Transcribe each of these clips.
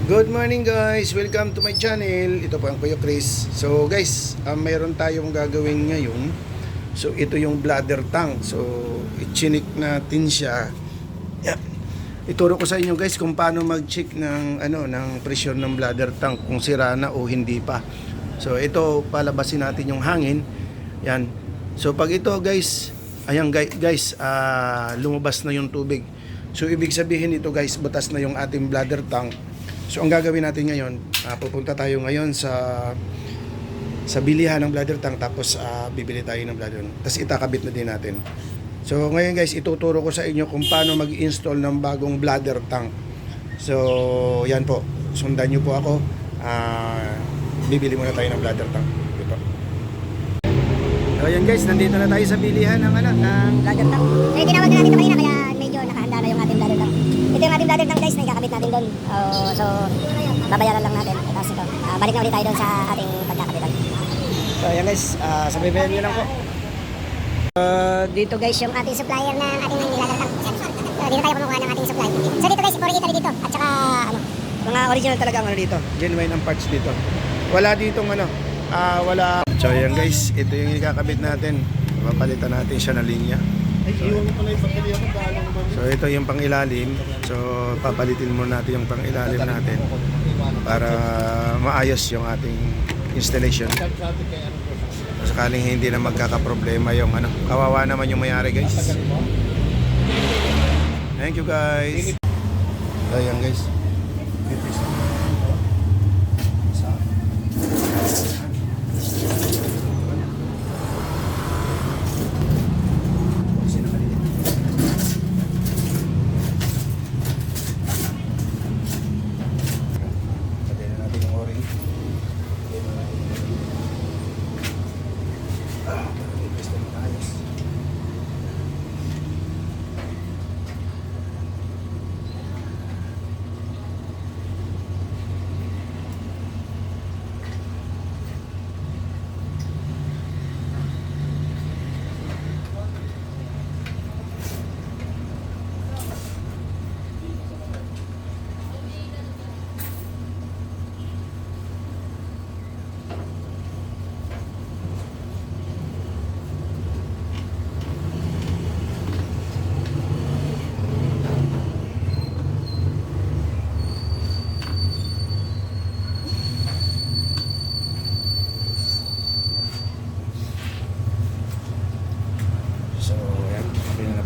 Good morning guys! Welcome to my channel. Ito po ang Kuya Chris. So guys, mayroon tayong gagawin ngayon. So ito yung bladder tank. So i-check natin siya. Yan. Ituro ko sa inyo guys kung paano mag-check ng ng pressure ng bladder tank, kung sira na o hindi pa. So ito, palabasin natin yung hangin. Yan. So pag ito guys, ayan guys, lumabas na yung tubig. So ibig sabihin ito guys, butas na yung ating bladder tank. So ang gagawin natin ngayon, pupunta tayo ngayon sa bilihan ng bladder tank, tapos bibili tayo ng bladder tank. Tapos itakabit na din natin. So ngayon guys, ituturo ko sa inyo kung paano mag-install ng bagong bladder tank. So yan po, sundan nyo po ako. Bibili muna tayo ng bladder tank. Ito. So yan guys, nandito na tayo sa bilihan ng Bladder tank. Eh, tinawag na natin ito kanina, kaya medyo nakahanda na yung ating bladder tank. Ito yung ating bladder tank guys, na ikakabit natin doon. So, babayaran lang natin. Tapos ito, balik na ulit tayo doon sa ating pagkakabitan. So yan guys, sabihin nyo lang po. Dito guys, yung ating supplier ng ating bladder tank. So, dito tayo kumukuha ng ating supply. So, dito guys, puro Italy dito. At saka, Mga original talaga ang dito. Genuine ang parts dito. Wala ditong wala. So yan guys, ito yung ikakabit natin. Papalitan natin siya na linya. So ito yung pangilalim. So papalitin muna natin yung pangilalim natin para maayos yung ating installation. Sakaling hindi na magkakaproblema yung kawawa naman yung mayari guys. Thank you guys. So yan guys.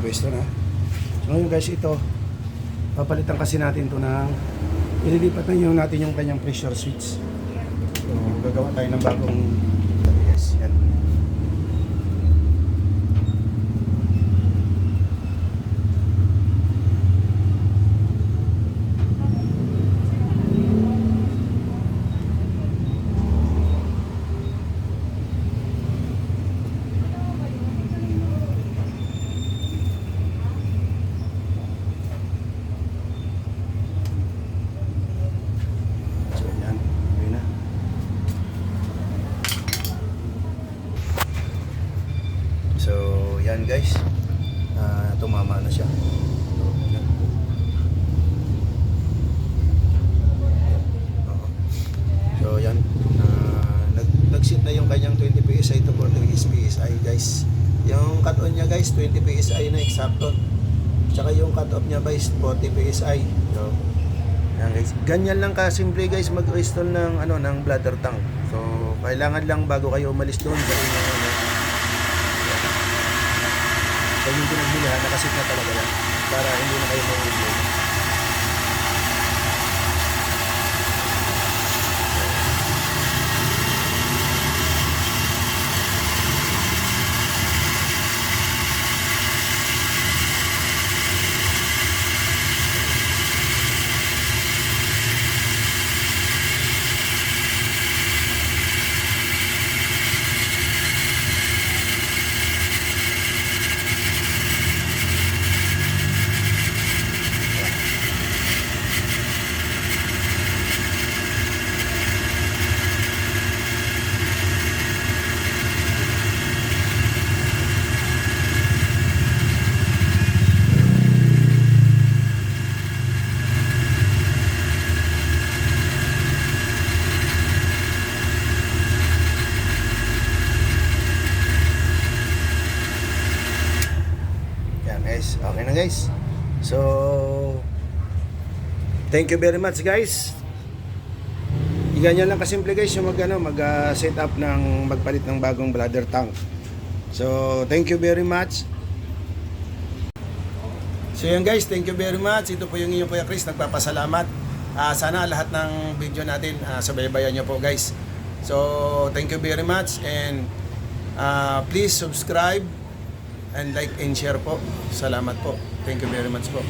Pwesto na. So ngayon guys, ito papalitan kasi natin to ng ililipat na natin yung kanyang pressure switch. So gagawa tayo ng bagong yes, yan. So yan guys, tumama na siya. So yan, nag-set na yung kanyang 20 PSI to 40 PSI guys. Yung cut-on niya guys, 20 PSI na eksakto. Tsaka yung cut-off niya guys, 40 PSI. So yan guys, ganyan lang kasimple guys mag-install ng ng bladder tank. So kailangan lang bago kayo umalis doon, gawin nyo yung pinagbilihan, nakasit na talaga yan para hindi na kayo mag-problema. So, thank you very much guys. Ganyan lang kasimple guys yung mag-set up ng magpalit ng bagong bladder tank. So, thank you very much. So yun guys, thank you very much. Ito po yung inyong Kuya Chris, nagpapasalamat. Sana lahat ng video natin sabaybayan nyo po guys. So, thank you very much and please subscribe and like and share po. Salamat po. Thank you very much po.